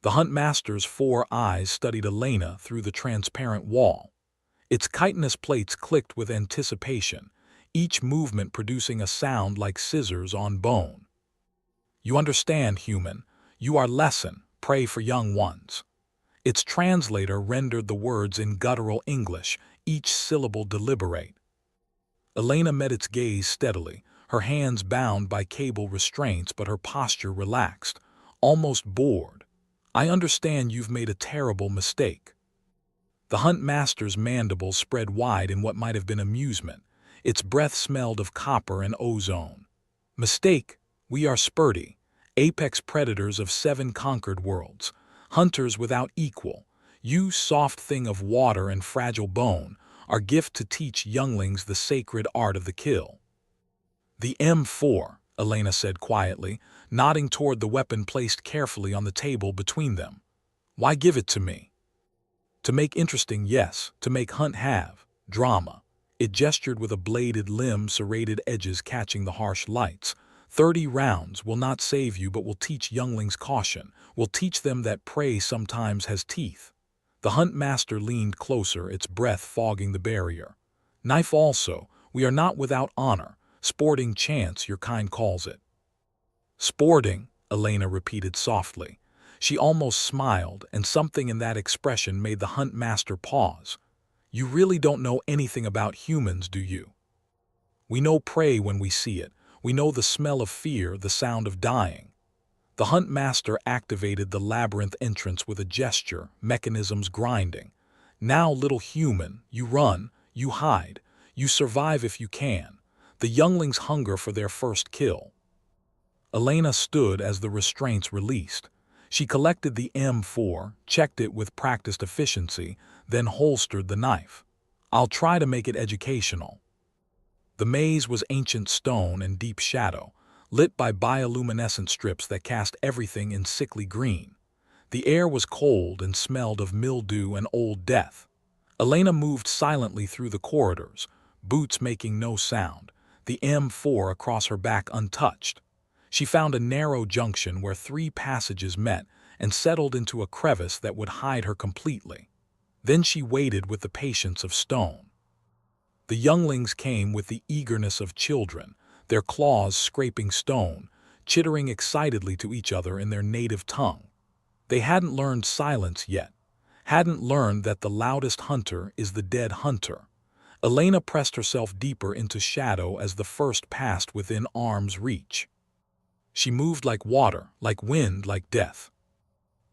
The huntmaster's 4 eyes studied Elena through the transparent wall. Its chitinous plates clicked with anticipation, each movement producing a sound like scissors on bone. "You understand, human. You are lesson, prey for young ones." Its translator rendered the words in guttural English, each syllable deliberate. Elena met its gaze steadily, her hands bound by cable restraints but her posture relaxed, almost bored. "I understand you've made a terrible mistake." The hunt-master's mandibles spread wide in what might have been amusement. Its breath smelled of copper and ozone. "Mistake? We are Spurti, apex predators of 7 conquered worlds, hunters without equal. You, soft thing of water and fragile bone, our gift to teach younglings the sacred art of the kill." "The M4, Elena said quietly, nodding toward the weapon placed carefully on the table between them. "Why give it to me?" "To make interesting, yes, to make hunt have drama." It gestured with a bladed limb, serrated edges catching the harsh lights. 30 rounds will not save you but will teach younglings caution, will teach them that prey sometimes has teeth." The hunt master leaned closer, its breath fogging the barrier. "Knife also, we are not without honor, sporting chance your kind calls it." "Sporting," Elena repeated softly. She almost smiled, and something in that expression made the hunt master pause. "You really don't know anything about humans, do you?" "We know prey when we see it. We know the smell of fear, the sound of dying." The hunt master activated the labyrinth entrance with a gesture, mechanisms grinding. "Now, little human, you run, you hide, you survive if you can. The younglings hunger for their first kill." Elena stood as the restraints released. She collected the M4, checked it with practiced efficiency, then holstered the knife. "I'll try to make it educational." The maze was ancient stone and deep shadow, lit by bioluminescent strips that cast everything in sickly green. The air was cold and smelled of mildew and old death. Elena moved silently through the corridors, boots making no sound, the M4 across her back untouched. She found a narrow junction where 3 passages met and settled into a crevice that would hide her completely. Then she waited with the patience of stone. The younglings came with the eagerness of children, their claws scraping stone, chittering excitedly to each other in their native tongue. They hadn't learned silence yet, hadn't learned that the loudest hunter is the dead hunter. Elena pressed herself deeper into shadow as the first passed within arm's reach. She moved like water, like wind, like death.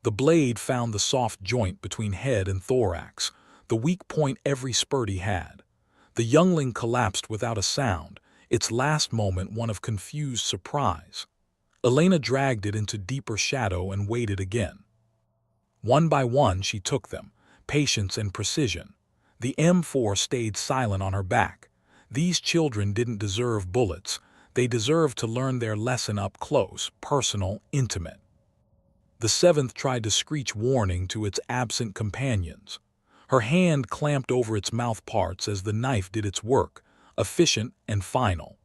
The blade found the soft joint between head and thorax, the weak point every Spurti had. The youngling collapsed without a sound, its last moment one of confused surprise. Elena dragged it into deeper shadow and waited again. One by one she took them, patience and precision. The M4 stayed silent on her back. These children didn't deserve bullets. They deserved to learn their lesson up close, personal, intimate. The 7th tried to screech warning to its absent companions. Her hand clamped over its mouth parts as the knife did its work, efficient and final.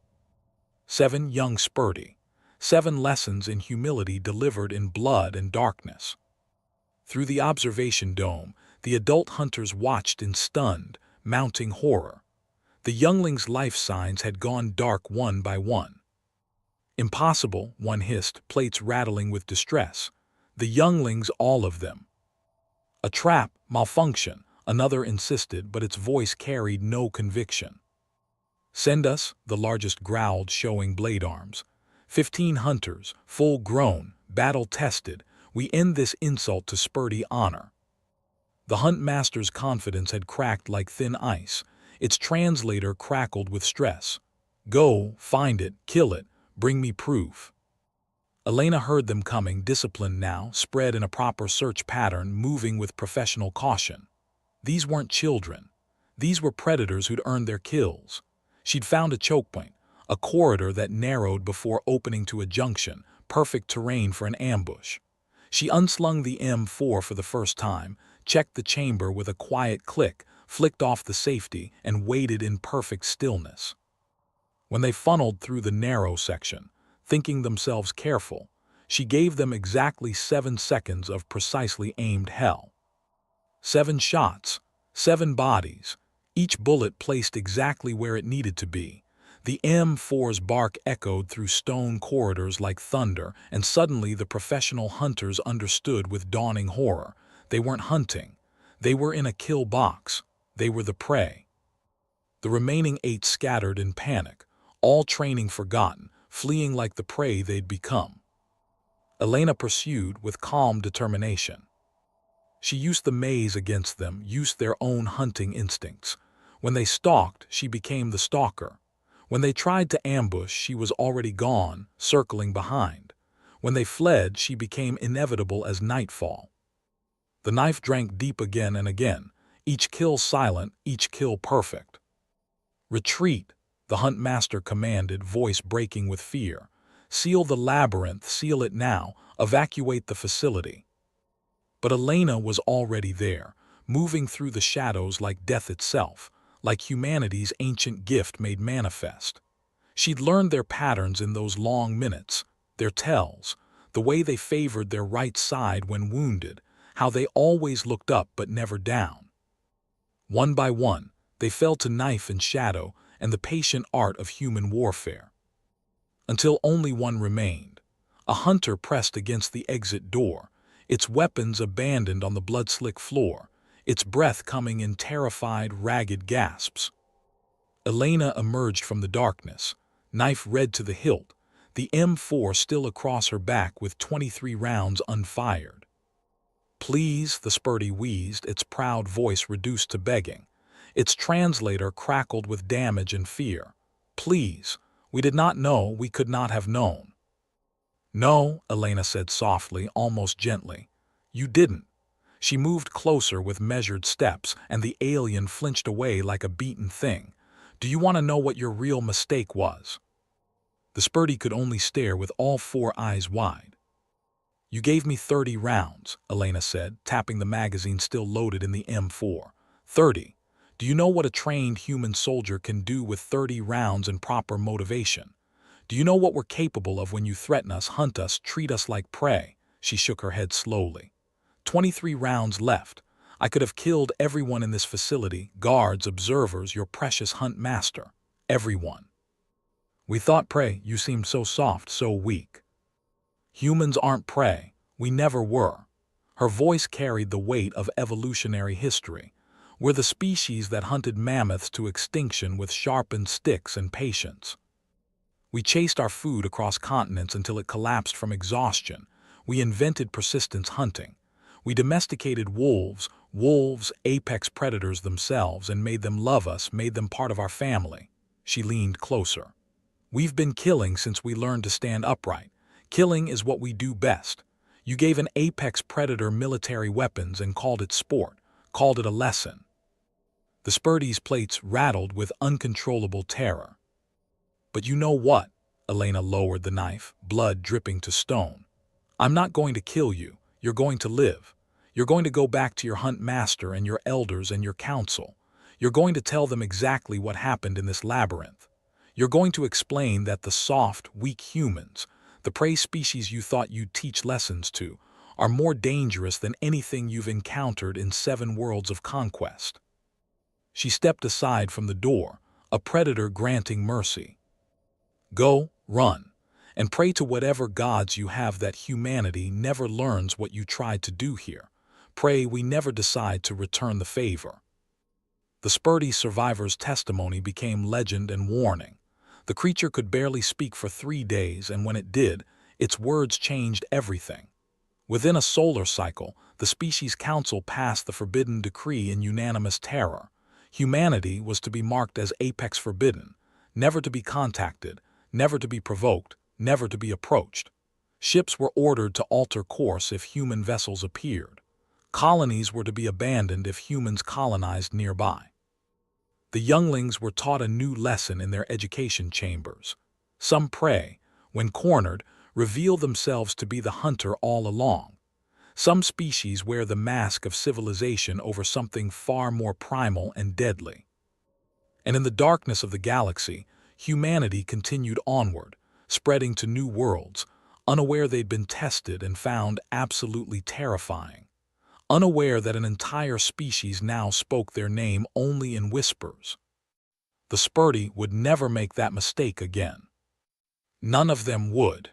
7 young Spurti. 7 lessons in humility delivered in blood and darkness. Through the observation dome, the adult hunters watched in stunned, mounting horror. The younglings' life signs had gone dark one by one. "Impossible," one hissed, plates rattling with distress. The younglings, all of them. "A trap, malfunction," another insisted, but its voice carried no conviction. "Send us," the largest growled, showing blade arms. 15 hunters, full grown, battle-tested. We end this insult to Spurti honor." The hunt master's confidence had cracked like thin ice. Its translator crackled with stress. "Go, find it, kill it, bring me proof." Elena heard them coming, disciplined now, spread in a proper search pattern, moving with professional caution. These weren't children. These were predators who'd earned their kills. She'd found a choke point, a corridor that narrowed before opening to a junction, perfect terrain for an ambush. She unslung the M4 for the first time, checked the chamber with a quiet click, flicked off the safety, and waited in perfect stillness. When they funneled through the narrow section, thinking themselves careful, She gave them exactly 7 seconds of precisely aimed hell. 7 shots, 7 bodies, each bullet placed exactly where it needed to be. The M4's bark echoed through stone corridors like thunder, and suddenly the professional hunters understood with dawning horror. They weren't hunting. They were in a kill box. They were the prey. The remaining 8 scattered in panic, all training forgotten, fleeing like the prey they'd become. Elena pursued with calm determination. She used the maze against them, used their own hunting instincts. When they stalked, she became the stalker. When they tried to ambush, she was already gone, circling behind. When they fled, she became inevitable as nightfall. The knife drank deep again and again, each kill silent, each kill perfect. "Retreat," the hunt master commanded, voice breaking with fear. "Seal the labyrinth, seal it now, evacuate the facility." But Elena was already there, moving through the shadows like death itself, like humanity's ancient gift made manifest. She'd learned their patterns in those long minutes, their tells, the way they favored their right side when wounded, how they always looked up but never down. One by one, they fell to knife and shadow and the patient art of human warfare. Until only one remained. A hunter pressed against the exit door, its weapons abandoned on the blood-slick floor, its breath coming in terrified, ragged gasps. Elena emerged from the darkness, knife red to the hilt, the M4 still across her back with 23 rounds unfired. "Please," the Spurdy wheezed, its proud voice reduced to begging. Its translator crackled with damage and fear. "Please, we did not know, we could not have known." "No," Elena said softly, almost gently. "You didn't." She moved closer with measured steps, and the alien flinched away like a beaten thing. "Do you want to know what your real mistake was?" The Spurdy could only stare with all 4 eyes wide. "You gave me 30 rounds, Elena said, tapping the magazine still loaded in the M4. 30. Do you know what a trained human soldier can do with 30 rounds and proper motivation? Do you know what we're capable of when you threaten us, hunt us, treat us like prey?" She shook her head slowly. 23 rounds left. I could have killed everyone in this facility, guards, observers, your precious hunt master. Everyone. "We thought prey, you seemed so soft, so weak." "Humans aren't prey. We never were." Her voice carried the weight of evolutionary history. "We're the species that hunted mammoths to extinction with sharpened sticks and patience. We chased our food across continents until it collapsed from exhaustion. We invented persistence hunting. We domesticated wolves, apex predators themselves, and made them love us, made them part of our family." She leaned closer. "We've been killing since we learned to stand upright. Killing is what we do best. You gave an apex predator military weapons and called it sport, called it a lesson." The Spurdy's plates rattled with uncontrollable terror. "But you know what?" Elena lowered the knife, blood dripping to stone. "I'm not going to kill you. You're going to live. You're going to go back to your hunt master and your elders and your council. You're going to tell them exactly what happened in this labyrinth. You're going to explain that the soft, weak humans, the prey species you thought you'd teach lessons to, are more dangerous than anything you've encountered in 7 worlds of conquest." She stepped aside from the door, a predator granting mercy. "Go, run, and pray to whatever gods you have that humanity never learns what you tried to do here. Pray we never decide to return the favor." The Spurdy survivor's testimony became legend and warning. The creature could barely speak for 3 days, and when it did, its words changed everything. Within a solar cycle, the species council passed the forbidden decree in unanimous terror. Humanity was to be marked as apex forbidden, never to be contacted, never to be provoked, never to be approached. Ships were ordered to alter course if human vessels appeared. Colonies were to be abandoned if humans colonized nearby. The younglings were taught a new lesson in their education chambers. Some prey, when cornered, reveal themselves to be the hunter all along. Some species wear the mask of civilization over something far more primal and deadly. And in the darkness of the galaxy, humanity continued onward, spreading to new worlds, unaware they'd been tested and found absolutely terrifying, unaware that an entire species now spoke their name only in whispers. The Spurdy would never make that mistake again. None of them would.